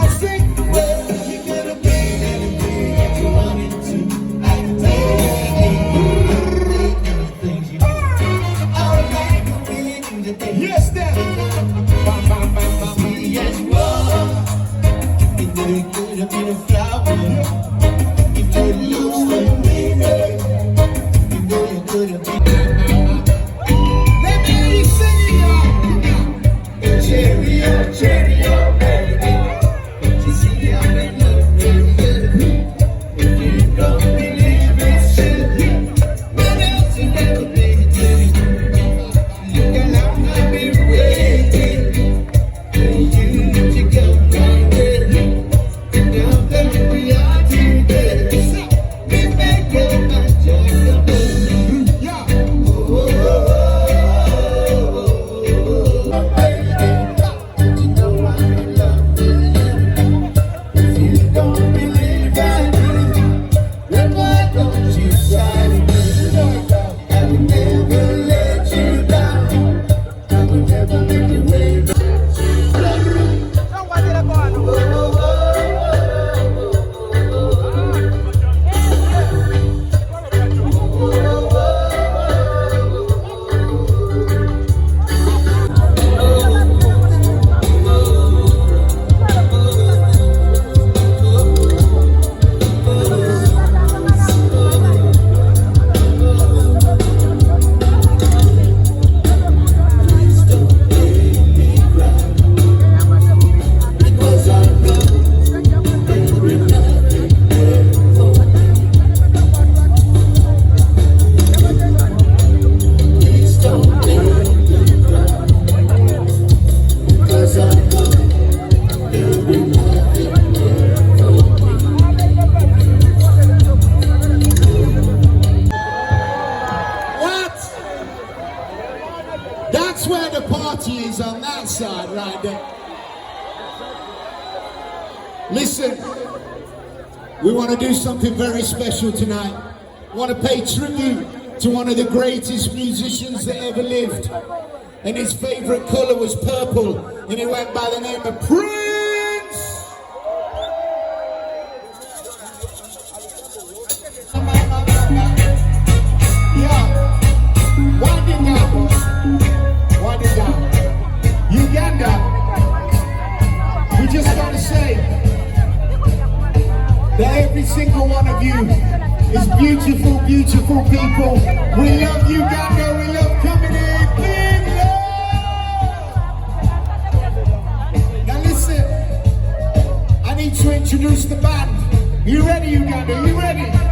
sing the way you're gonna be anything that you wanted to. I can take everything you do. All like a feeling today. Yes, Daddy. Me as well. You know you could have been a flower. If you lose the winner, you know you could have been. Let me hear you sing it, y'all. Cheerio, cheerio, baby. You see I'm in love with you. If you don't believe it's true, what else you never been doing? Look at how I've been waiting for you to come right there. And now that we are together, we make up my choice. Yeah. You know I'm in love with you. If you don't believe I do, then why don't you try to do? I will never let you down. I will never make you wait. That's where the party is, on that side right there. Listen, we want to do something very special tonight. We want to pay tribute to one of the greatest musicians that ever lived. And his favorite color was purple, and he went by the name of Prince. Yeah, wind it down, boss. Wind it down. Uganda, we just gotta say that every single one of you is beautiful, beautiful people. We love Uganda, we love coming in. Big love! Now listen, I need to introduce the band. You ready, Uganda? You ready?